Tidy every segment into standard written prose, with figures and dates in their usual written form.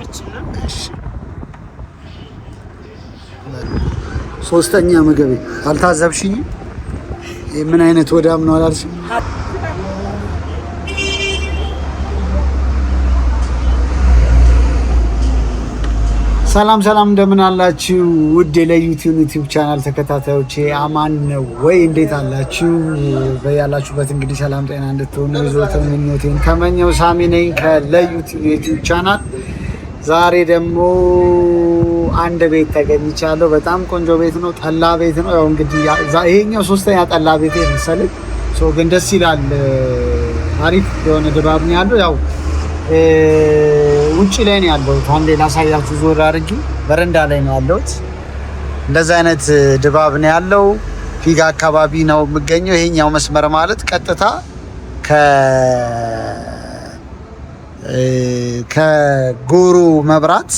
ምግባችን ነው። ሶስተኛ ምግብ አልታዘብሽኝ? ምን አይነት ወዳም ነው አላልሽም? ሰላም ሰላም፣ እንደምን አላችሁ ውድ የዩቲዩብ ቻናል ተከታታዮቼ፣ አማን ነው ወይ? እንዴት አላችሁ? በያላችሁበት እንግዲህ ሰላም ጤና እንድትሆኑ የዘወትር ምኞቴን ተመኘው። ሳሚ ነኝ ከዩቲዩብ ቻናል። ዛሬ ደግሞ አንድ ቤት ተገኝቻለሁ። በጣም ቆንጆ ቤት ነው፣ ጠላ ቤት ነው። ያው እንግዲህ ይሄኛው ሶስተኛ ጠላ ቤት መሰለኝ። ግን ደስ ይላል። አሪፍ የሆነ ድባብ ነው ያለው። ያው ውጪ ላይ ነው ያለሁት። አንዴ ላሳያችሁ ዞር አድርጌ። በረንዳ ላይ ነው ያለሁት። እንደዛ አይነት ድባብ ነው ያለው። ፊጋ አካባቢ ነው የምገኘው። ይሄኛው መስመር ማለት ቀጥታ ከጎሮ መብራት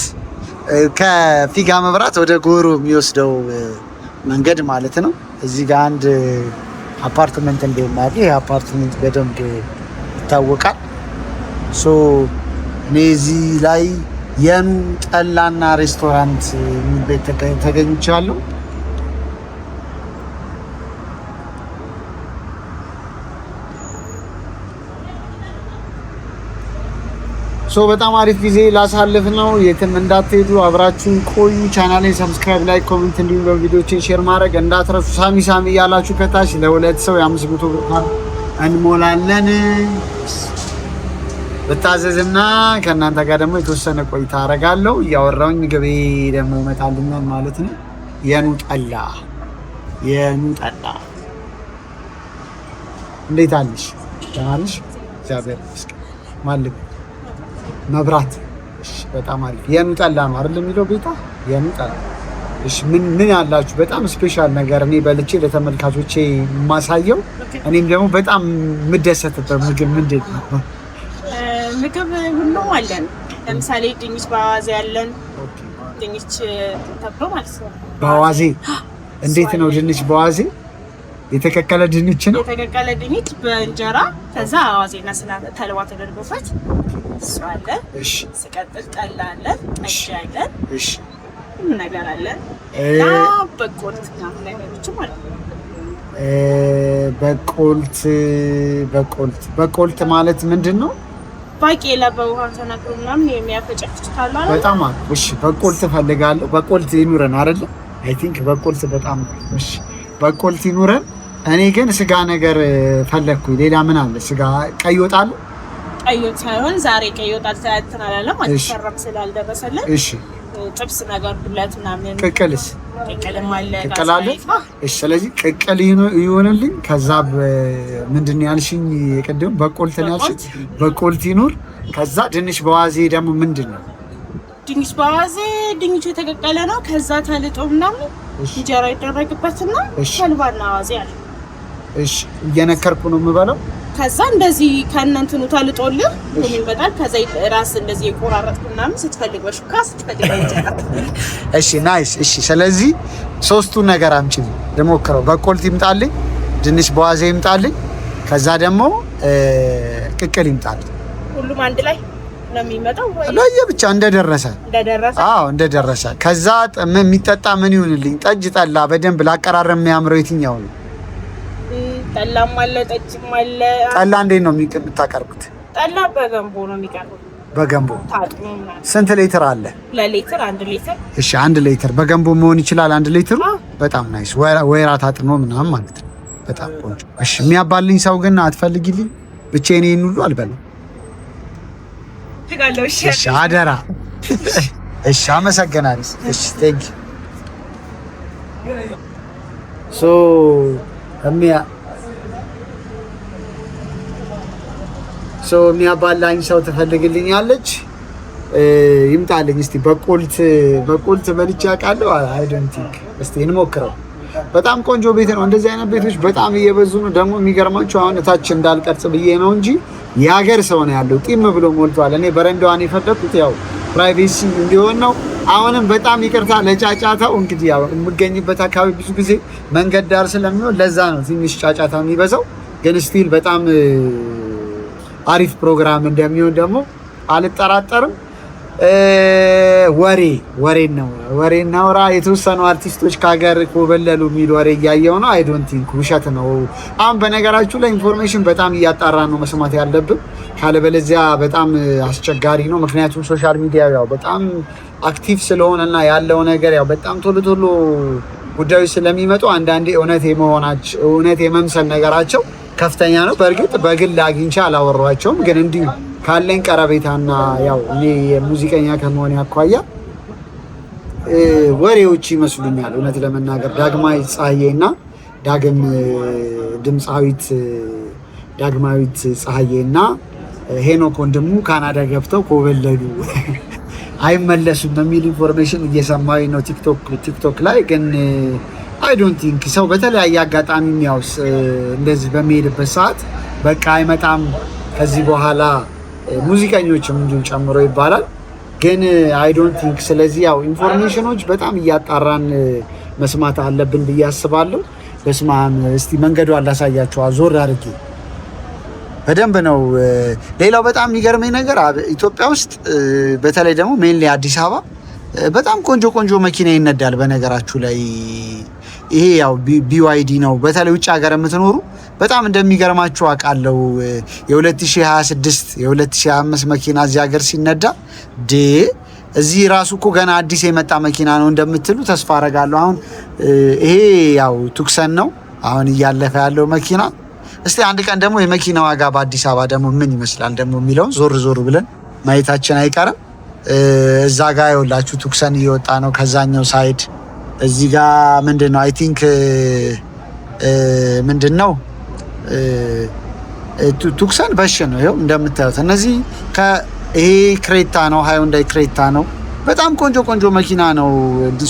ከፊጋ መብራት ወደ ጎሮ የሚወስደው መንገድ ማለት ነው። እዚህ ጋር አንድ አፓርትመንት እንደማለ ይሄ አፓርትመንት በደንብ ይታወቃል። እኔ እዚህ ላይ የኑ ጠላና ሬስቶራንት የሚል ቤት ተገኝቻለሁ። በጣም አሪፍ ጊዜ ላሳልፍ ነው። የትም እንዳትሄዱ፣ አብራችሁን ቆዩ። ቻናሌን ሰብስክራይብ፣ ላይክ፣ ኮሜንት እንዲሁም በቪዲዮችን ሼር ማድረግ እንዳትረሱ። ሳሚ እያላችሁ ከታች ለሁለት ሰው የ500 ብር እንሞላለን። ብታዘዝና ከእናንተ ጋር ደግሞ የተወሰነ ቆይታ አደርጋለሁ። እያወራሁኝ ምግቤ ደግሞ ይመጣልኛል ማለት ነው። የኑ ጠላ እንዴት አለሽ? ተማሪሽ? እግዚአብሔር ይመስገን። ማልብ መብራት። እሺ፣ በጣም አሪፍ። የኑ ጠላ ነው አይደል የሚለው ቤታ? የኑ ጠላ። እሺ፣ ምን ያላችሁ በጣም ስፔሻል ነገር እኔ በልቼ ለተመልካቾቼ የማሳየው እኔም ደግሞ በጣም የምደሰትበት ምግብ ምንድን ነው? ምግብ ሁሉም አለን። ለምሳሌ ድንች በአዋዜ ያለን። ድንች ተብሎ ማለት ነው። በአዋዜ እንዴት ነው ድንች በአዋዜ? የተቀቀለ ድንች ነው። የተቀቀለ ድንች በእንጀራ ከዛ አዋዜና ተልባ ተደርጎበት እሱ አለ። እሺ፣ ሲቀጥል ጠላ አለ፣ ጠጅ አለ። እሺ፣ ሁሉ ነገር አለ። እና ነገሮችም አለ። በቆልት ማለት ምንድን ነው? ባቄላ በውሃ ተነክሮ ምናምን የሚያፈጨፍጭት አለ። በጣም አሪፍ። እሺ፣ በቆልት እፈልጋለሁ። በቆልት ይኑረን አይደል? አይ ቲንክ በቆልት በጣም እሺ፣ በቆልት ይኑረን። እኔ ግን ስጋ ነገር ፈለግኩኝ። ሌላ ምን አለ? ስጋ ቀይ ወጥ አለ? ቀይ ወጥ ሳይሆን ዛሬ ቀይ ወጥ አልተናላለም ማለት ሰራም ስላልደረሰልን። እሺ፣ ጥብስ ነገር ዱለት ምናምን። ቅቅልም አለ። ቅቅል አለ? እሺ፣ ስለዚህ ቅቅል ይሆንልኝ። ከዛ ምንድን ያልሽኝ ቅድም? በቆልት ነው ያልሽኝ። በቆልት ይኑር። ከዛ ድንች በዋዜ ደግሞ ምንድን ነው? ድንች በዋዜ ድንቹ የተቀቀለ ነው። ከዛ ተልጦ ምናምን እንጀራ ይደረግበትና ተልባና ዋዜ አለ። እሺ፣ እየነከርኩ ነው የምበለው። ከዛ እንደዚህ ከእነንትኑ ተልጦልህ ይመጣል። ከዛ ራስ እንደዚህ የቆራረጥኩ ምናምን ስትፈልግ በሹካ ስትፈልግ እንጀራ። እሺ፣ ናይስ። እሺ፣ ስለዚህ ሶስቱ ነገር አምጪኝ ልሞክረው። በቆልት ይምጣልኝ፣ ድንች በዋዜ ይምጣልኝ፣ ከዛ ደግሞ ቅቅል ይምጣልኝ። ሁሉም አንድ ላይ ነው የሚመጣው ወይ ለየብቻ? እንደደረሰ። አዎ፣ እንደደረሰ። ከዛ የሚጠጣ ምን ይሁንልኝ? ጠጅ፣ ጠላ። በደንብ ላቀራረብ የሚያምረው የትኛው ነው? ጠላም አለ፣ ጠጅም አለ። ጠላ እንዴት ነው የምታቀርቡት? ጠላ በገንቦ ነው የሚቀርበው። በገንቦ ታጥሞ። ስንት ሊትር አለ? ለሊትር 1 ሊትር። እሺ፣ 1 ሊትር በገንቦ መሆን ይችላል። 1 ሊትሩ በጣም ናይስ። ወይራ ታጥኖ ምናምን ማለት ነው። በጣም ቆንጆ። እሺ፣ የሚያባልኝ ሰው ግን አትፈልጊልኝ? ብቻዬን ይሄን ሁሉ አልበላም። እሺ፣ አደራ። እሺ፣ አመሰግናለሁ። እሺ፣ ቴንክ ሶ የሚያባላኝ ሰው ትፈልግልኛለች? ይምጣልኝ እስቲ። በቆልት በልቼ አውቃለሁ። አይ ዶንት ቲንክ። እስቲ እንሞክረው። በጣም ቆንጆ ቤት ነው። እንደዚህ አይነት ቤቶች በጣም እየበዙ ነው። ደግሞ የሚገርማቸው አሁን እታች እንዳልቀርጽ ብዬ ነው እንጂ የሀገር ሰው ነው ያለው። ጢም ብሎ ሞልቷል። እኔ በረንዳዋን የፈለኩት ያው ፕራይቬሲ እንዲሆን ነው። አሁንም በጣም ይቅርታ ለጫጫታው። እንግዲህ ያው የምገኝበት አካባቢ ብዙ ጊዜ መንገድ ዳር ስለሚሆን ለዛ ነው ትንሽ ጫጫታ የሚበዛው። ግን ስቲል በጣም አሪፍ ፕሮግራም እንደሚሆን ደግሞ አልጠራጠርም። ወሬ እናውራ። የተወሰኑ አርቲስቶች ከሀገር ኮበለሉ የሚል ወሬ እያየው ነው። አይ ዶንት ቲንክ ውሸት ነው። አሁን በነገራችሁ ላይ ኢንፎርሜሽን በጣም እያጣራን ነው መስማት ያለብን፣ ካለበለዚያ በጣም አስቸጋሪ ነው። ምክንያቱም ሶሻል ሚዲያ ያው በጣም አክቲቭ ስለሆነና ያለው ነገር ያው በጣም ቶሎ ቶሎ ጉዳዮች ስለሚመጡ አንዳንዴ እውነት የመምሰል ነገራቸው ከፍተኛ ነው። በእርግጥ በግል አግኝቼ አላወራኋቸውም፣ ግን እንዲሁ ካለኝ ቀረቤታና ያው እኔ የሙዚቀኛ ከመሆን አኳያ ወሬዎች ይመስሉኛል እውነት ለመናገር። ዳግማዊት ፀሐዬና ዳግማዊት ፀሐዬና ሄኖክ ወንድሙ ካናዳ ገብተው ኮበለሉ አይመለሱም የሚል ኢንፎርሜሽን እየሰማሁኝ ነው ቲክቶክ ላይ። ግን አይ ዶንት ቲንክ ሰው በተለያየ አጋጣሚ የሚያውስ እንደዚህ በሚሄድበት ሰዓት በቃ አይመጣም ከዚህ በኋላ ሙዚቀኞችም እንዲሁ ጨምሮ ይባላል። ግን አይ ዶንት ቲንክ። ስለዚህ ያው ኢንፎርሜሽኖች በጣም እያጣራን መስማት አለብን ብዬ አስባለሁ። በስመ አብ። እስቲ መንገዷን ላሳያችሁ ዞር አድርጌ በደንብ ነው። ሌላው በጣም የሚገርመኝ ነገር ኢትዮጵያ ውስጥ በተለይ ደግሞ ሜንሊ አዲስ አበባ በጣም ቆንጆ መኪና ይነዳል። በነገራችሁ ላይ ይሄ ያው BYD ነው። በተለይ ውጭ ሀገር የምትኖሩ በጣም እንደሚገርማችሁ አውቃለሁ። የ2026 የ2025 መኪና እዚህ ሀገር ሲነዳ እዚህ ራሱ እኮ ገና አዲስ የመጣ መኪና ነው እንደምትሉ ተስፋ አረጋለሁ። አሁን ይሄ ያው ቱክሰን ነው አሁን እያለፈ ያለው መኪና። እስቲ አንድ ቀን ደግሞ የመኪና ዋጋ በአዲስ አበባ ደግሞ ምን ይመስላል ደግሞ የሚለውን ዞር ብለን ማየታችን አይቀርም። እዛ ጋር ይኸውላችሁ ቱክሰን እየወጣ ነው ከዛኛው ሳይድ። እዚህ ጋር ምንድነው አይ ቲንክ ምንድነው ቱክሰን በሽ ነው። ይኸው እንደምታዩት እነዚህ ይሄ ክሬታ ነው፣ ሃይንዳይ ክሬታ ነው። በጣም ቆንጆ መኪና ነው።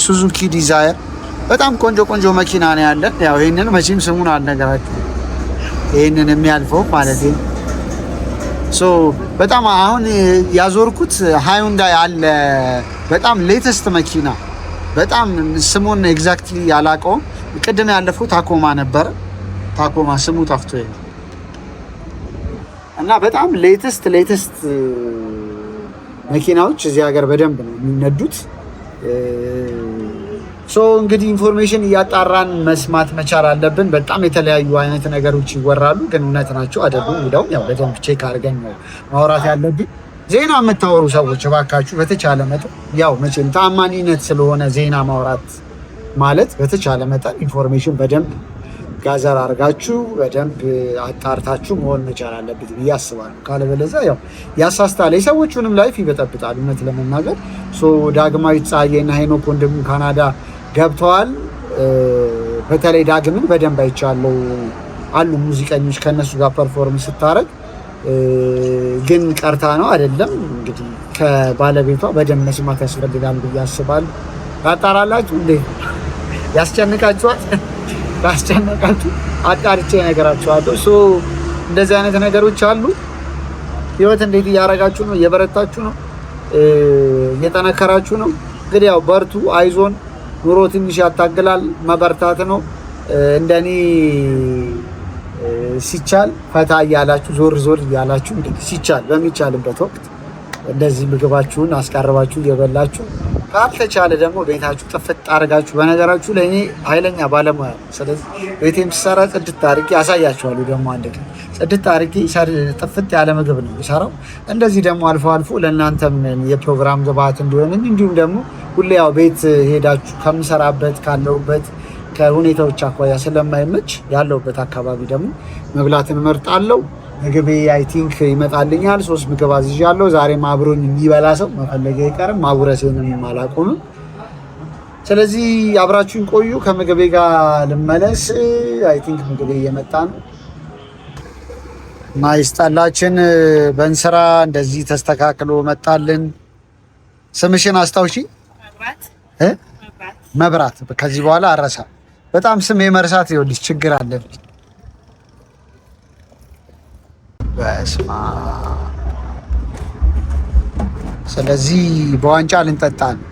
ሱዙኪ ዲዛየር በጣም ቆንጆ መኪና ነው ያለን። ያው ይሄንን መቼም ስሙን አልነገራችሁ ይሄንን የሚያልፈው ማለት ነው። በጣም አሁን ያዞርኩት ሃይንዳይ አለ በጣም ሌተስት መኪና፣ በጣም ስሙን ኤግዛክትሊ ያላቀውም። ቅድም ያለፈው ታኮማ ነበረ። ታኮማ ስሙ ጠፍቶ እና በጣም ሌተስት መኪናዎች እዚህ ሀገር በደንብ ነው የሚነዱት። እንግዲህ ኢንፎርሜሽን እያጣራን መስማት መቻል አለብን። በጣም የተለያዩ አይነት ነገሮች ይወራሉ፣ ግን እውነት ናቸው አይደሉም የሚለውን ያው በደንብ ቼክ አድርገን ነው ማውራት ያለብን። ዜና የምታወሩ ሰዎች እባካችሁ በተቻለ መጠን ያው መቼም ተአማኒነት ስለሆነ ዜና ማውራት ማለት በተቻለ መጠን ኢንፎርሜሽን በደንብ ጋዘር አድርጋችሁ በደንብ አጣርታችሁ መሆን መቻል አለበት ብዬ አስባለሁ። ካለበለዚያ ያው ያሳስታል፣ የሰዎቹንም ላይፍ ይበጠብጣል። እውነት ለመናገር ዳግማዊት ፀሐዬና ሄኖክ ወንድሙ ካናዳ ገብተዋል። በተለይ ዳግምን በደንብ አይቻለው አሉ ሙዚቀኞች ከነሱ ጋር ፐርፎርም ስታረግ፣ ግን ቀርታ ነው አይደለም እንግዲህ ከባለቤቷ በደንብ መስማት ያስፈልጋል ብዬ አስባለሁ። ታጣራላችሁ እንዴ? ያስጨንቃችኋል? ባስጨነቃችሁ አጣርቼ ነገራችኋለሁ። እንደዚህ አይነት ነገሮች አሉ። ህይወት እንዴት እያደረጋችሁ ነው? እየበረታችሁ ነው? እየጠነከራችሁ ነው? እንግዲህ ያው በርቱ፣ አይዞን። ኑሮ ትንሽ ያታግላል፣ መበርታት ነው። እንደኔ ሲቻል ፈታ እያላችሁ ዞር እያላችሁ እንግዲህ ሲቻል በሚቻልበት ወቅት እንደዚህ ምግባችሁን አስቀርባችሁ እየበላችሁ ካልተቻለ ደግሞ ቤታችሁ ጥፍጥ አድርጋችሁ። በነገራችሁ ለእኔ ኃይለኛ ባለሙያ ነው። ስለዚህ ቤቴም ስሰራ ጽድት አድርጌ አሳያችኋለሁ። ደግሞ አንድ ቀን ጽድት አድርጌ ጥፍጥ ያለ ምግብ ነው የሚሰራው። እንደዚህ ደግሞ አልፎ አልፎ ለእናንተም የፕሮግራም ግብአት እንዲሆን፣ እንዲሁም ደግሞ ሁሌ ያው ቤት ሄዳችሁ ከምሰራበት ካለሁበት ከሁኔታዎች አኳያ ስለማይመች ያለሁበት አካባቢ ደግሞ መብላትን እመርጣለሁ። ምግቤ አይ ቲንክ ይመጣልኛል። 3 ምግብ አዝዣለሁ። ዛሬም አብሮኝ የሚበላ ሰው መፈለጌ አይቀርም። ማጉረሴንም አላቆምም። ስለዚህ አብራችሁን ቆዩ። ከምግቤ ጋር ልመለስ። አይ ቲንክ ምግቤ እየመጣ ነው። ማይስጣላችን በእንስራ እንደዚህ ተስተካክሎ መጣልን። ስምሽን አስታውሺ። መብራት። ከዚህ በኋላ አረሳ። በጣም ስም የመርሳት ይኸውልሽ ችግር አለብኝ። በስማ ስለዚህ በዋንጫ ልንጠጣ ነው።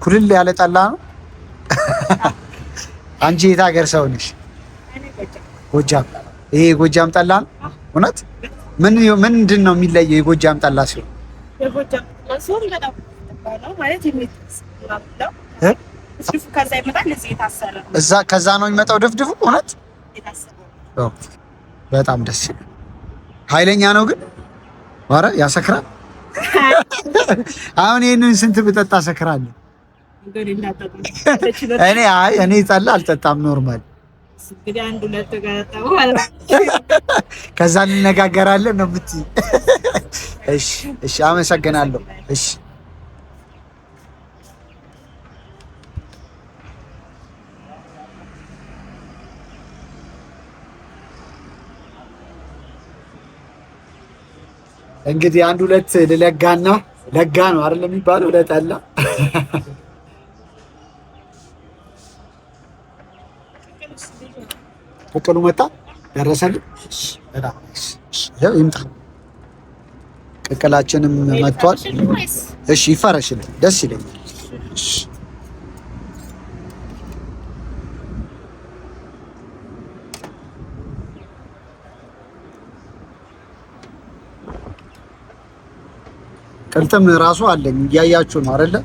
ኩልል ያለ ጠላ ነው። አንቺ የት ሀገር ሰው ነሽ? ጎጃም። ይሄ የጎጃም ጠላ ነው እውነት? ምንድን ነው የሚለየው የጎጃም ጠላ ሲሆን? የጎጃም ጠላ ሲሆን በጣም ነው ማለት የሚታሰረው ድፍድፉ ከዛ ይመጣል። እዚህ የታሰረ ነው። እዛ ከዛ ነው የሚመጣው ድፍድፉ እውነት? በጣም ደስ ይላል። ኃይለኛ ነው ግን ኧረ ያሰክራል። አሁን ይሄንን ስንት ብጠጣ ሰክራለሁ? እኔ ጠላ አልጠጣም ኖርማል። ከዛ እንነጋገራለን ነው የምትይኝ? እሺ አመሰግናለሁ። እሺ እንግዲህ አንድ ሁለት ልለጋና ለጋ ነው አይደል የሚባለው ለጠላ ቅቅሉ መጣ ደረሰልኝ። ያው ይምጣ ቅቅላችንም መጥቷል። እሺ ይፈረሽልኝ ደስ ይለኛል። ቅልጥም ራሱ አለኝ እያያችሁ ነው አይደለ?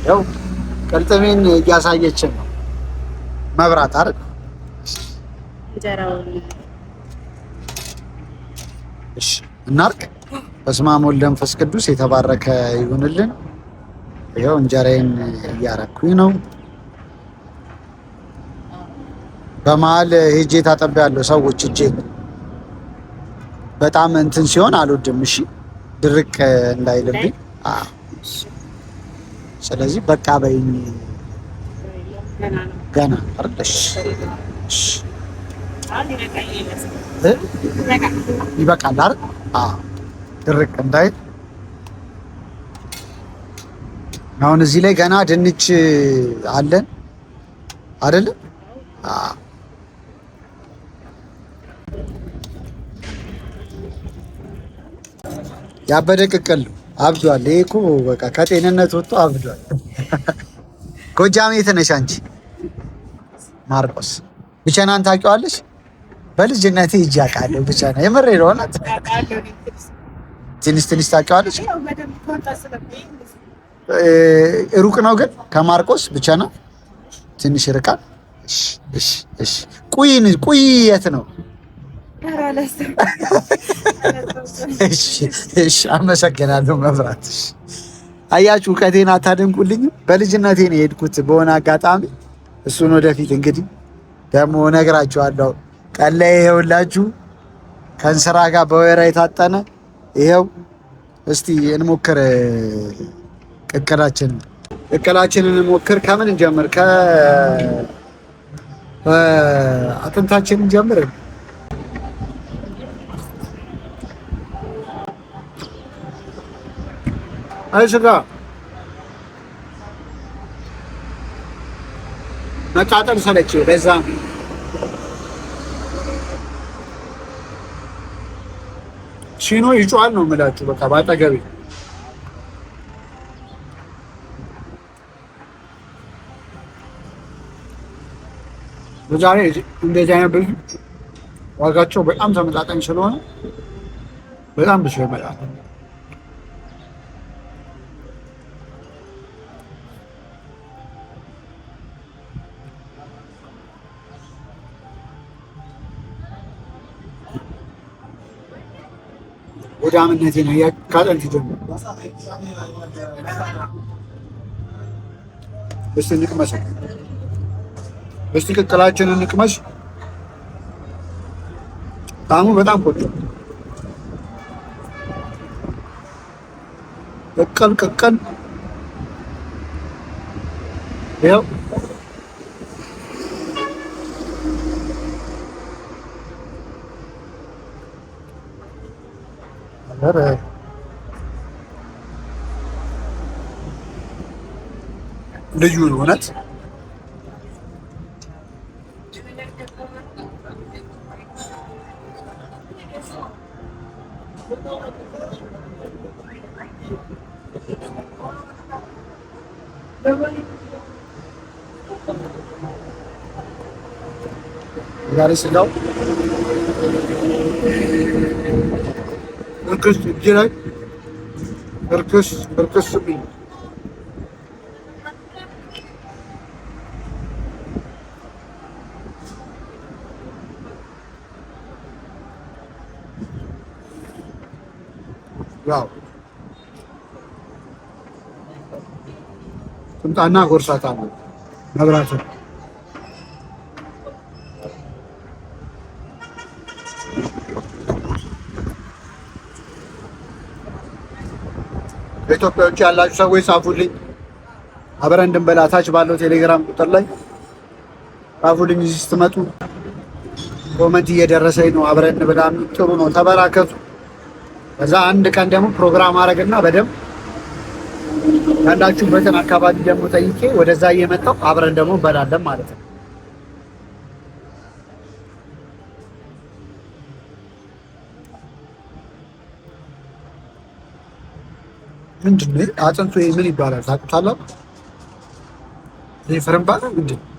ያው ቅልጥሜን እያሳየችን ነው። መብራት አይደል? እሺ እናርቅ። በስመ አብ ወወልድ ወመንፈስ ቅዱስ የተባረከ ይሁንልን። ይኸው እንጀራዬን እያረኩኝ ነው። በመሀል ሄጄ ታጠቢያለሁ ሰዎች እጄን በጣም እንትን ሲሆን አልወድም። እሺ ድርቅ እንዳይልብኝ። ስለዚህ በቃ በይኝ ገና አርደሽ ይበቃል አይደል? ድርቅ እንዳይል። አሁን እዚህ ላይ ገና ድንች አለን አይደል? ያበደ ቅቅል አብዷል። ይሄ እኮ በቃ ከጤንነት ወጥቶ አብዷል። ጎጃም የት ነሽ አንቺ? ማርቆስ ብቻናን ታውቂዋለሽ? በልጅነቴ ሂጅ አውቃለሁ። ብቻና የምሬ ነው። እውነት ትንሽ ትንሽ ታውቂዋለሽ? ሩቅ ነው ግን ከማርቆስ ብቻና ትንሽ ይርቃል። እሺ ቁይ የት ነው? እሺ አመሰግናለሁ። መብራት አያችሁ፣ እውቀቴን አታደንቁልኝ። በልጅነቴ ነው የሄድኩት በሆነ አጋጣሚ። እሱን ወደፊት እንግዲህ ደግሞ እነግራችኋለሁ። ቀን ላይ ይኸውላችሁ ከእንስራ ጋር በወይራ የታጠነ ይኸው። እስቲ እንሞክር ቅቅላችንን እንሞክር። ከምን እንጀምር? ከአጥንታችን እንጀምር። አይ ስጋ መቃጠል ሰለች። በዛ ሲኖ ይጮሃል ነው የምላችሁ። በቃ ባጠገቤ ዛሬ እንደዚህ አይነት ብዙ ዋጋቸው በጣም ተመጣጣኝ ስለሆነ በጣም ብዙ ይመጣል። ወደ አምነቴ ነው ካጠንት ጀምሮ እስቲ እንቅመስ። እስቲ ቅቅላችንን እንቅመስ። ጣዕሙ በጣም ቆንጆ ቅቅል ይኸው ልዩ እውነት ዛሬ ስጋው እርክስ እጅ ላይ እርክስ ቢል ያው ትምጣና ጎርሳታለሁ መብራትን በኢትዮጵያ ውጭ ያላችሁ ሰዎች ጻፉልኝ፣ አብረን እንድንበላ ታች ባለው ቴሌግራም ቁጥር ላይ ጻፉልኝ። እዚህ ስትመጡ ኮመንት እየደረሰኝ ነው። አብረን እንብላ፣ ጥሩ ነው፣ ተበራከቱ። ከዛ አንድ ቀን ደግሞ ፕሮግራም አደረግና በደንብ ያላችሁበትን አካባቢ ደግሞ ጠይቄ ወደዛ እየመጣሁ አብረን ደግሞ እንበላለን ማለት ነው። ምንድን ነው አጥንቱ? ምን ይባላል ታውቁታላችሁ? ይሄ ፍርምባ ነው ምንድን ነው?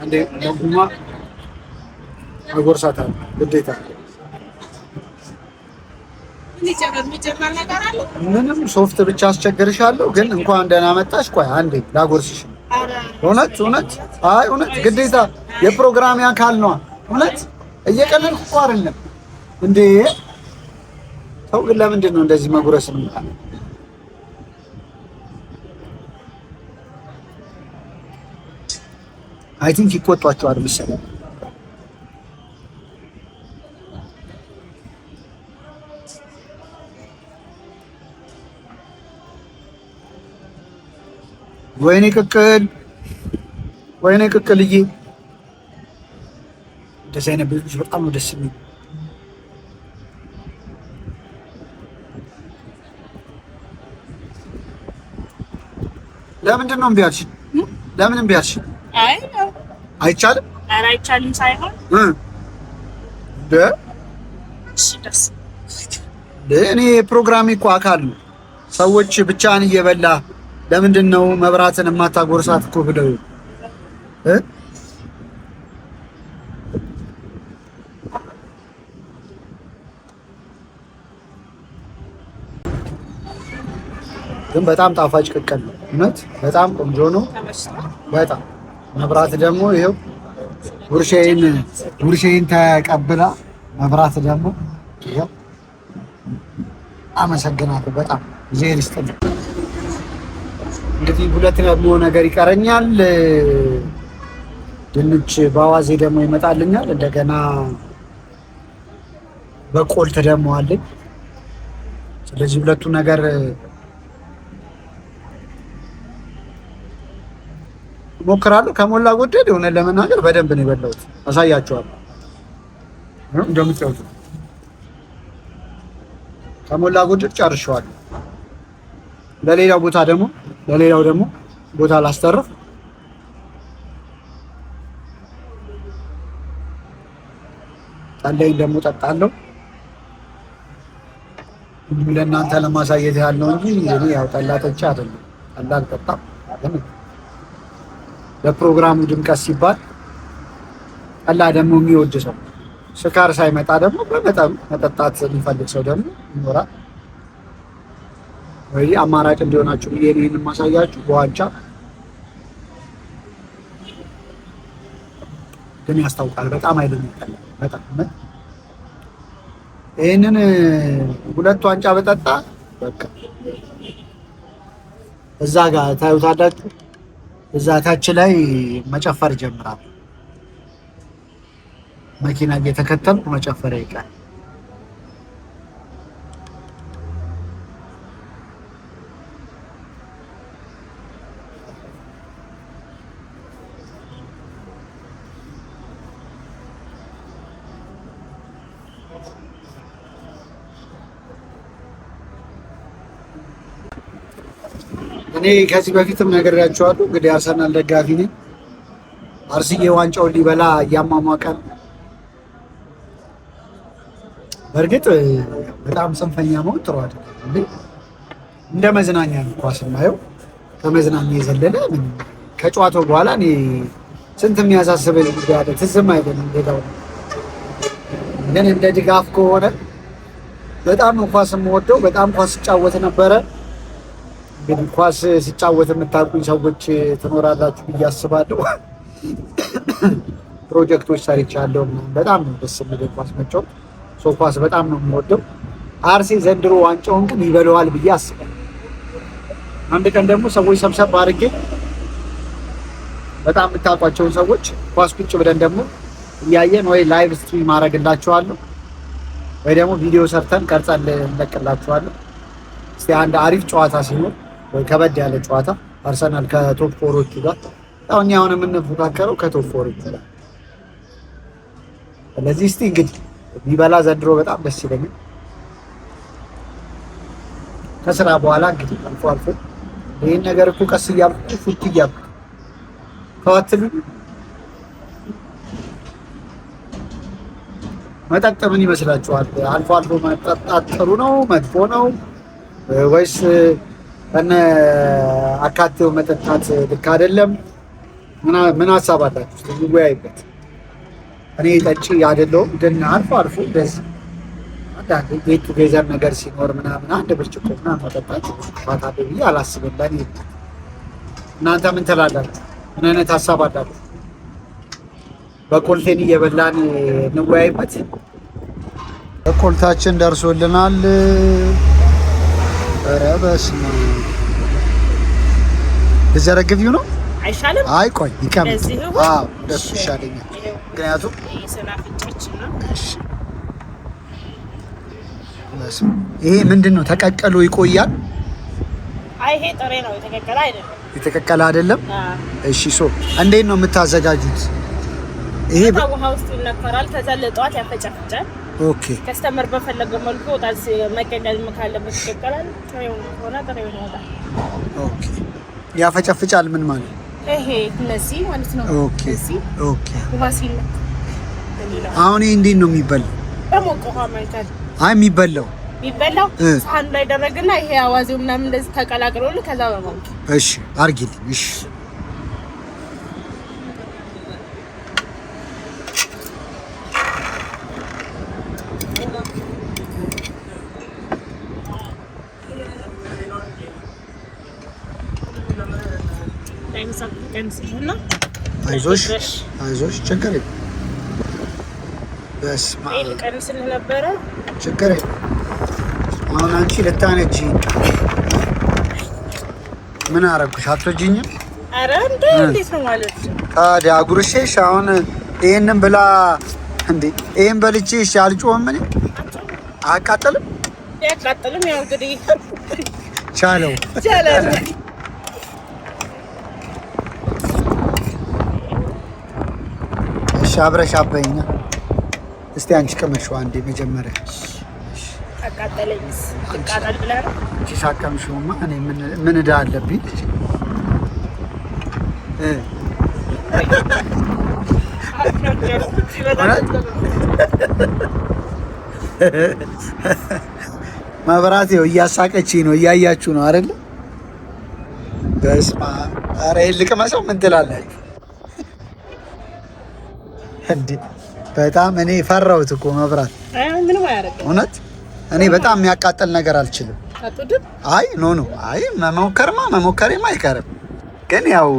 አንዴ ለጉማ አጎርሳታለሁ ግዴታ። ምንም ሶፍት ብቻ አስቸግርሻለሁ፣ ግን እንኳን ደህና መጣሽ። ቆይ አንዴ ላጎርስሽ። እውነት አይ እውነት ግዴታ የፕሮግራም አካል ነው። እውነት እየቀለልኩ እኮ አይደለም እንዴ። ሰው ግን ለምንድን ነው እንደዚህ መጉረስ ነው? አይ ቲንክ ይቆጧቸዋል መሰለኝ። ወይኔ ቅቅልዬ፣ እንደዚህ አይነት ቤቶች በጣም ነው ደስ የሚል። ለምንድን ነው እምቢ አልሽ? ለምን እምቢ አልሽ? አይቻልም። ኧረ አይቻልም ሳይሆን እኔ ፕሮግራሜ እኮ አካል ነው። ሰዎች ብቻህን እየበላ ለምንድን ነው መብራትን የማታጎርሳት እኮ ብለው ግን በጣም ጣፋጭ ቅቅል ነው። እውነት በጣም ቆንጆ ነው። በጣም መብራት ደግሞ ይኸው ጉርሼን ተቀብላ መብራት ደግሞ ይኸው አመሰግናለሁ በጣም ዜር ይስጥልኝ። እንግዲህ ሁለት ደግሞ ነገር ይቀረኛል። ድንች በአዋዜ ደግሞ ይመጣልኛል። እንደገና በቆልት ደግሞ አለኝ። ስለዚህ ሁለቱ ነገር ሞክራለሁ። ከሞላ ጎደል የሆነ ለመናገር በደንብ ነው የበላሁት። አሳያችኋለሁ እንደምታዩት ከሞላ ጎደል ጨርሼዋለሁ። ለሌላው ደግሞ ቦታ ላስተርፍ። ጠላይን ደግሞ ጠጣለሁ። ለእናንተ ለማሳየት ያለው እንጂ እኔ ያው ጠላ ጠጪ አይደለም። ጠላ አልጠጣም። ለፕሮግራሙ ድምቀት ሲባል ጠላ ደግሞ የሚወድ ሰው ስካር ሳይመጣ ደግሞ በመጠኑ መጠጣት የሚፈልግ ሰው ደግሞ ይኖራል። ወይ አማራጭ እንዲሆናችሁ ብዬ ይሄንን ማሳያችሁ። በዋንጫ ግን ያስታውቃል። በጣም አይደለም ይጠላ በጣም ይሄንን ሁለት ዋንጫ በጠጣ በቃ እዛ ጋር ታዩታላችሁ። እዛ ታች ላይ መጨፈር ጀምራል። መኪና እየተከተልኩ መጨፈር ይቀር። እኔ ከዚህ በፊትም ነግሬያቸዋለሁ። እንግዲህ አርሰናል ደጋፊ ነኝ። አርሲዬ ዋንጫውን ሊበላ እያሟሟቀ ነው። በእርግጥ በጣም ጽንፈኛ መሆን ጥሩ አይደለም። እንደ መዝናኛ ነው ኳስ የማየው። ከመዝናኛ የዘለለ ከጨዋታው በኋላ እኔ ስንት የሚያሳስበኝ ጉዳይ አለ። ትዝም አይደለም። ሌላው ግን እንደ ድጋፍ ከሆነ በጣም ነው ኳስ የምወደው። በጣም ኳስ ሲጫወት ነበረ። እንግዲህ ኳስ ሲጫወት የምታውቁኝ ሰዎች ትኖራላችሁ ብዬ አስባለሁ። ፕሮጀክቶች ሰርቻለሁ። በጣም ነው ደስ የሚል ኳስ መጫወት። ኳስ በጣም ነው የምወደው። አርሴ ዘንድሮ ዋንጫውን ግን ይበለዋል ብዬ አስባለሁ። አንድ ቀን ደግሞ ሰዎች ሰብሰብ አድርጌ በጣም የምታውቋቸውን ሰዎች ኳስ ቁጭ ብለን ደግሞ እያየን ወይ ላይቭ ስትሪም አደርግላችኋለሁ ወይ ደግሞ ቪዲዮ ሰርተን ቀርጸን እንለቅላችኋለሁ። እስቲ አንድ አሪፍ ጨዋታ ሲኖር ወይ ከበድ ያለ ጨዋታ አርሰናል ከቶፕ ፎሮቹ ጋር ያው እኛ አሁን የምንፎካከረው ከቶፕ ፎሮቹ ጋር። ስለዚህ እስቲ እንግዲህ ቢበላ ዘንድሮ በጣም ደስ ይለኛል። ከስራ በኋላ እንግዲህ አልፎ አልፎ ይህን ነገር እኮ ቀስ እያልኩ ፉት እያልኩ ተዋትሉ። መጠጥ ምን ይመስላችኋል? አልፎ አልፎ መጠጣት ጥሩ ነው መጥፎ ነው ወይስ እነ አካቴው መጠጣት ልክ አይደለም? ምን ሀሳብ አላችሁ? እንወያይበት። እኔ ጠጪ አይደለሁም፣ ግን አልፎ አልፎ እንደዚህ አንዳንድ ቤት ቱጌዘር ነገር ሲኖር ምናምን አንድ ብርጭቆ ምናምን መጠጣት ጥፋት አለ ብዬ አላስብም። ለእኔ እናንተ ምን ትላላችሁ? ምን አይነት ሀሳብ አላችሁ? በቆልቴን እየበላን እንወያይበት። በቆልታችን ደርሶልናል። ኧረ በስመ አብ ልዘረግፊው ነው አይሻልም? አይ ቆይ ይቀመጥ። አዎ ደስ ይሻለኛል። ምክንያቱም ይሄ ምንድን ነው ተቀቀሎ ይቆያል? አይ ይሄ ጥሬ ነው፣ የተቀቀለ አይደለም። የተቀቀለ አይደለም? እሺ ሶ እንዴት ነው የምታዘጋጁት? ይሄ ውሃ ውስጥ ይነከራል፣ ከዛ ለጠዋት ያፈጫፍጫል። ኦኬ ከስተመር በፈለገው መልኩ ወጣት መቀቀል ካለበት ይቀቀላል። ጥሬው ሆነ ጥሬው ይወጣል። ኦኬ ያፈጫፍጫል ምን ማለት ነው? ይሄ እነዚህ ማለት ነው። ኦኬ ኦኬ ውሃ ሲል አሁን ይሄ እንዴት ነው የሚበላው? በሞቀ ውሃ ማለት አይ የሚበላው ሳህን ላይ ደረግና ይሄ አዋዜው ምናምን እንደዚህ ተቀላቅሎልህ ከዛ በማንኪ እሺ አርጊልኝ። እሺ አይዞሽ አይዞሽ ችግር የለም። በስመ አብ ቀንስልህ ነበረ ችግር የለም። አሁን አንቺ ልታነጂ ምን አደረኩሽ? አትወጂኝም? ኧረ እንዴት ነው ማለት ታዲያ አጉርሼሽ አሁን ይሄንን ብላ እንዴ ይሄን በልቼሽ አልጮህም? እኔ አያቃጥልም? ያቃጥልም። ያው እንግዲህ ቻለው እሺ አብረሽ አበይኛ። እስቲ አንቺ ቀመሽው አንዴ መጀመሪያ። አቃጠለኝስ አቃጠል ብላ ነው እቺ ሳቀምሽውማ እኔ ምን እዳ አለብኝ? መብራት ይኸው እያሳቀችኝ ነው። እያያችሁ ነው አይደል? በስመ አብ። ኧረ ልቅመሰው ምን ትላላችሁ እንዴ? በጣም እኔ ፈራሁት እኮ መብራት። ምንም አያደርግም እውነት። እኔ በጣም የሚያቃጥል ነገር አልችልም። አይ ኖ አይ መሞከሬማ አይቀርም፣ ግን ያው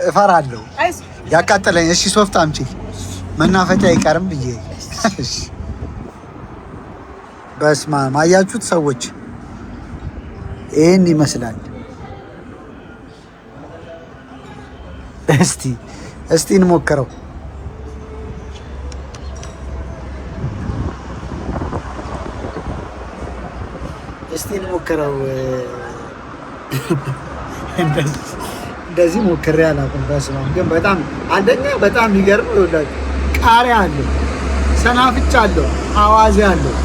እፈራለሁ ያቃጠለኝ። እሺ ሶፍት አምጪ መናፈጫ አይቀርም ብዬ። እሺ በስመ አብ። አያችሁት ሰዎች? ይሄን ይመስላል። እስቲ እንሞክረው። እስቲ እንሞክረው። እንደዚህ ሞክሬ አላውቅም። በስመ አብ። ግን በጣም አንደኛ በጣም የሚገርመው ይኸውላችሁ ቃሪያ አለው፣ ሰናፍጭ አለው፣ አዋዜ አለው።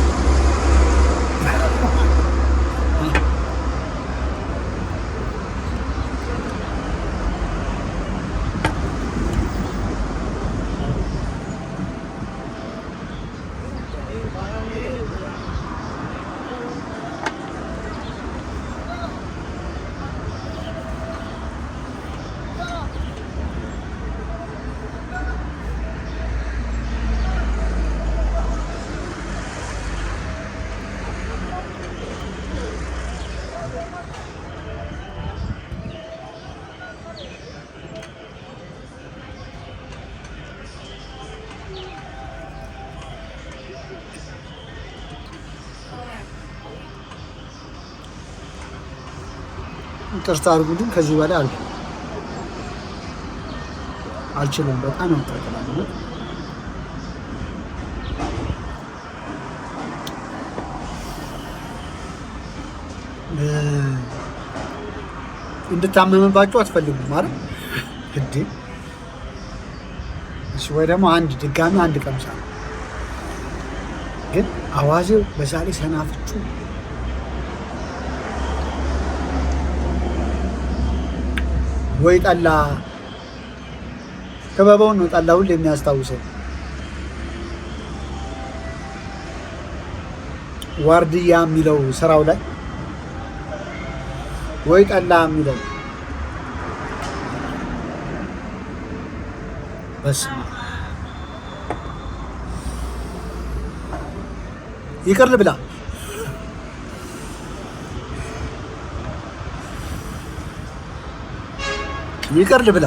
ይቅርታ አድርጉልኝ። ከዚህ በላይ አልችልም። በጣም ነው ተቀላቀለ። እንድታመምባችሁ አትፈልጉም ማለት እንዴ? እሺ፣ ወይ ደግሞ ድጋሚ አንድ ቀምሳ ግን አዋዜው በዛሬ ሰናፍጩ ወይ ጠላ ከበባውን ነው ጠላ ሁሌ የሚያስታውሰው። ዋርድያ የሚለው ስራው ላይ ወይ ጠላ የሚለው በስመ አብ ይቅር ልብላ ይቅር ልብላ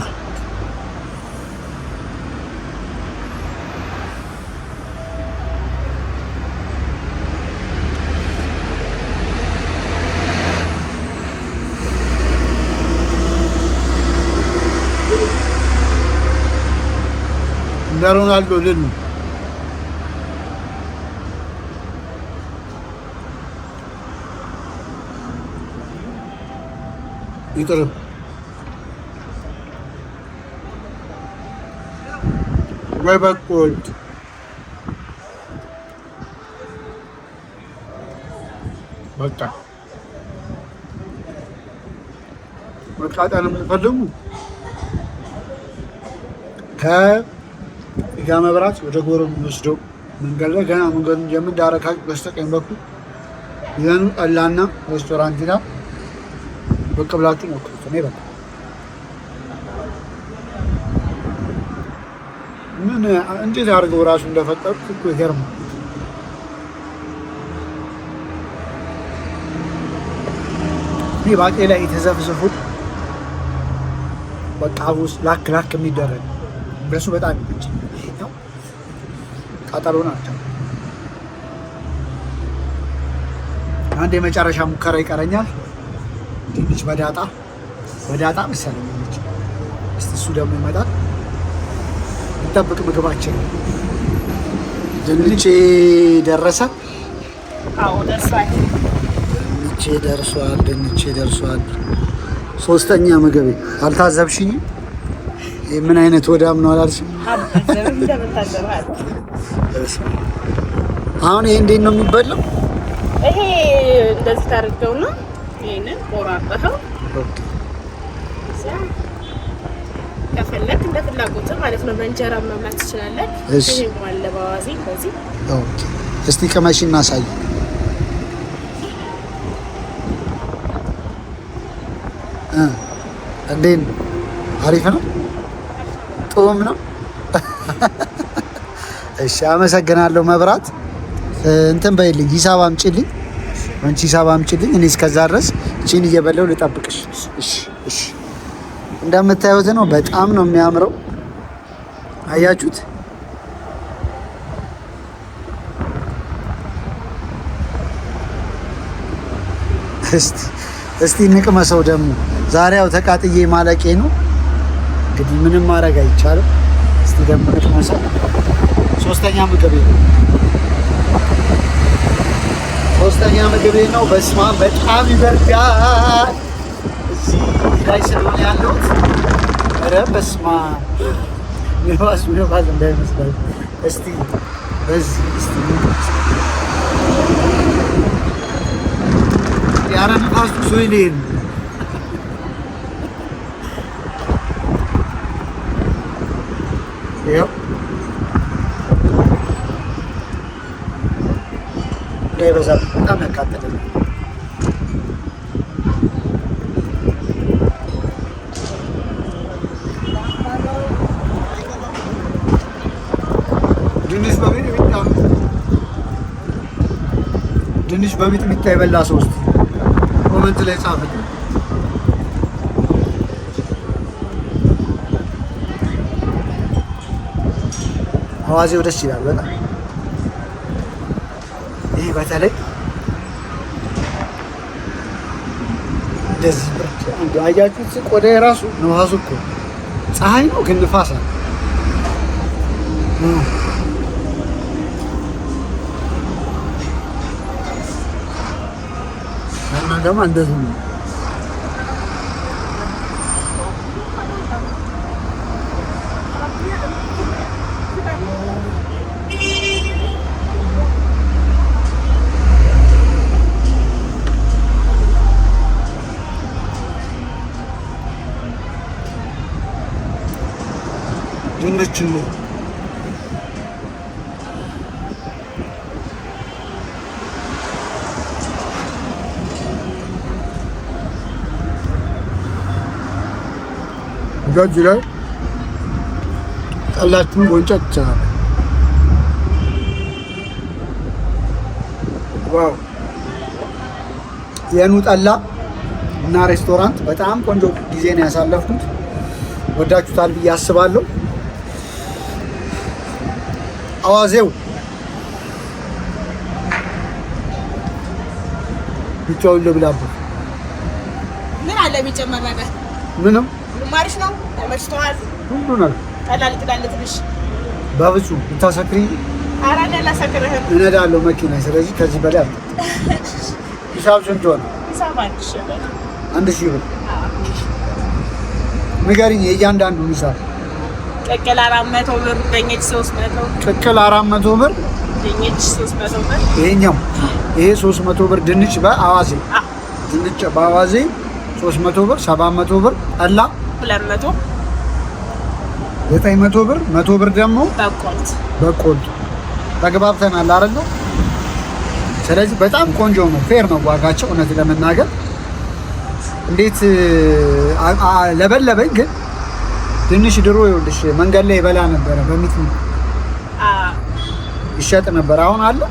እንደ ሮናልዶ ልል ይቅር ወይ በቆልት በቃ መቃጠል የምትፈልጉ ከኢጋ መብራት ወደ ጎሮ የሚወስደው መንገድ ላይ ገና መንገዱን የምንዳረካች በስተቀኝ በኩል ይዘኑ ጠላና ሬስቶራንት ና ብቅ ብላችሁ ሞክሩት። እኔ በቃ ምን እንዴት አድርገው ራሱ እንደፈጠሩት እኮ ይገርማል። ይህ ባቄላ የተዘፍዘፉ በቃ ውስጥ ላክ ላክ የሚደረግ በሱ በጣም ይመቸኛል። ቃጠሎ ናቸው። አንድ የመጨረሻ ሙከራ ይቀረኛል። ድንች በዳጣ መሰለኝ ነች። እስቲ እሱ ደግሞ ይመጣል። እንጠብቅ ምግባችን። ድንቼ ደረሰ። አዎ ደርሷል። ድንቼ ደርሷል። ሶስተኛ ምግቤ አልታዘብሽኝ? ምን አይነት ወዳም ነው አላልሽም? አሁን ይሄ እንዴት ነው የሚበላው? ይሄ እንደዚህ ታደርገውና ይሄንን ቆራርጠው ከፈለክ እንደ ፍላጎት ማለት ነው። በእንጀራ መብላት ትችላለህ። ይሄ ማለት ለባዋዚ በዚህ ኦኬ። እስቲ ቅመሽ እናሳይ። እንዴት ነው? አሪፍ ነው? ጦም ነው? እሺ፣ አመሰግናለሁ። መብራት እንትን በይልኝ፣ ሂሳብ አምጪልኝ። አንቺ ሂሳብ አምጪልኝ። እኔ እስከዛ ድረስ እቺን እየበላሁ ልጠብቅሽ። እሺ። እንደምታዩት ነው። በጣም ነው የሚያምረው። አያችሁት? እስቲ ንቅመሰው ደግሞ። ዛሬ ያው ተቃጥዬ ማለቄ ነው። እንግዲህ ምንም ማድረግ አይቻልም። እስቲ ደግሞ ንቅመሰው። ሶስተኛ ምግቤ ነው። በስመ አብ በጣም ይበርዳል። እዚህ ላይ ስለሆነ ያለሁት ኧረ በስመ አብ ንፋስ እንዳይመስላል። እስቲ በዚህ ያረ ንፋሱ ሶይሌን ይኸው እንዳይበዛ በጣም ያቃጥላል። ድንች በሚጥሚጣ የበላ ሰው ውስጥ ኮመንት ላይ ጻፉት። አዋዜው ደስ ይላል በጣም። ይህ በተለይ እንደዚህ ብርድ አያችሁት? ቆዳ የራሱ ነዋሱ እኮ ፀሐይ ነው ግን ንፋስ አለ። እና ደግሞ እንደዚህ ነው። ድንች ነው ጋጅ ላይ ጠላችሁን ጎንጨት ይቻላል። ዋው የኑ ጠላ እና ሬስቶራንት በጣም ቆንጆ ጊዜ ነው ያሳለፍኩት። ወዳችሁታል ብዬ አስባለሁ። አዋዜው ብቻውን ልብላበት። ምን አለ ቢጨመር ነገር? ምንም ማሪሽ ነው ተመችቶሃል? ሁሉ ነገር ቀላል ትልሽ ባብሱ ልታሰክሪ? ኧረ አላሰክርህም። እነዳለሁ መኪና። ስለዚህ ከዚህ በላይ አለ። ሂሳብ ስንት ሆነ? ሂሳብ 1000 ብር። 1000 ብር ንገሪኝ የእያንዳንዱ ሂሳብ። ቅቅል 400 ብር፣ ድንች 300። ቅቅል 400 ብር፣ ድንች 300 ብር። ይሄኛው ይሄ 300 ብር ድንች በአዋዜ ድንች በአዋዜ 300 ብር፣ 700 ብር ጠላ 200 900 ብር፣ 100 ብር ደግሞ በቆልት ተግባብተናል አይደል? ስለዚህ በጣም ቆንጆ ነው፣ ፌር ነው ዋጋቸው። እውነት ለመናገር እንዴት ለበለበኝ ግን ትንሽ ድሮ ይኸውልሽ መንገድ ላይ ይበላ ነበረ። በሚት ይሸጥ ነበር። አሁን አለ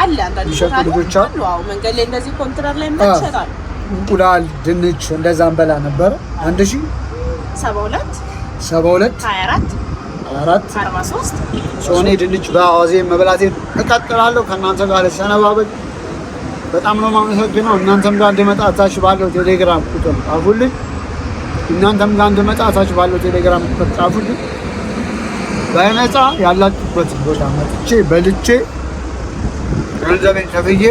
አንዳንድ ልጆች አሉ። አዎ መንገድ ላይ እንደዚህ ኮንትራት ላይ ይሸጣል። እንቁላል ድንች እንደዛ እንበላ ነበረ። 1072 24 43 ሶኔ ድንች በአዋዜ መብላቴን እቀጥላለሁ። ከእናንተ ጋር ሰነባበት። በጣም ነው የማመሰግነው። እናንተም ጋር እንድመጣ ታች ባለው ቴሌግራም ቁጥር ጻፉልኝ። እናንተም ጋር እንድመጣ ታች ባለው ቴሌግራም ቁጥር ጻፉልኝ። በነፃ ያላችሁበት ቦታ መጥቼ በልቼ ገንዘቤን ከፍዬ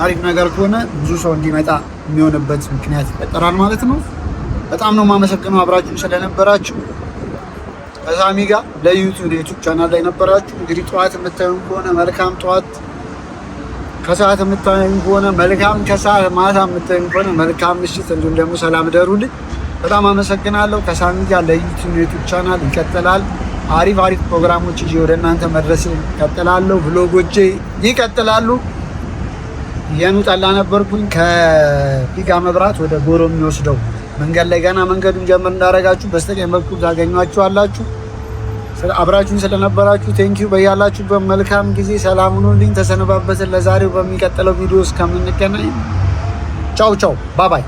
አሪፍ ነገር ከሆነ ብዙ ሰው እንዲመጣ የሚሆንበት ምክንያት ይፈጠራል ማለት ነው። በጣም ነው የማመሰግነው አብራችሁ ስለነበራችሁ። ከሳሚ ጋር ለዩቲዩብ ቻናል ላይ ነበራችሁ። እንግዲህ ጠዋት የምታዩን ከሆነ መልካም ጠዋት፣ ከሰዓት የምታዩን ከሆነ መልካም ከሰዓት፣ ማታ የምታዩን ከሆነ መልካም ምሽት፣ እንዲሁም ደግሞ ሰላም ደሩልኝ። በጣም አመሰግናለሁ። ከሳሚ ጋር ለዩቲዩብ ቻናል ይቀጥላል። አሪፍ ፕሮግራሞች ይዤ ወደ እናንተ መድረስ ይቀጥላለሁ። ብሎጎቼ ይቀጥላሉ። የኑ ጠላ ነበርኩኝ ከፊጋ መብራት ወደ ጎሮ የሚወስደው መንገድ ላይ ገና መንገዱን ጀምር እንዳደረጋችሁ በስተቀኝ በኩል ታገኟችኋላችሁ። አብራችሁን ስለነበራችሁ ቴንኪዩ። በያላችሁበት መልካም ጊዜ ሰላም ሁኑልኝ። ተሰነባበትን። ለዛሬው በሚቀጥለው ቪዲዮ እስከምንገናኝ ቻው ቻው፣ ባባይ።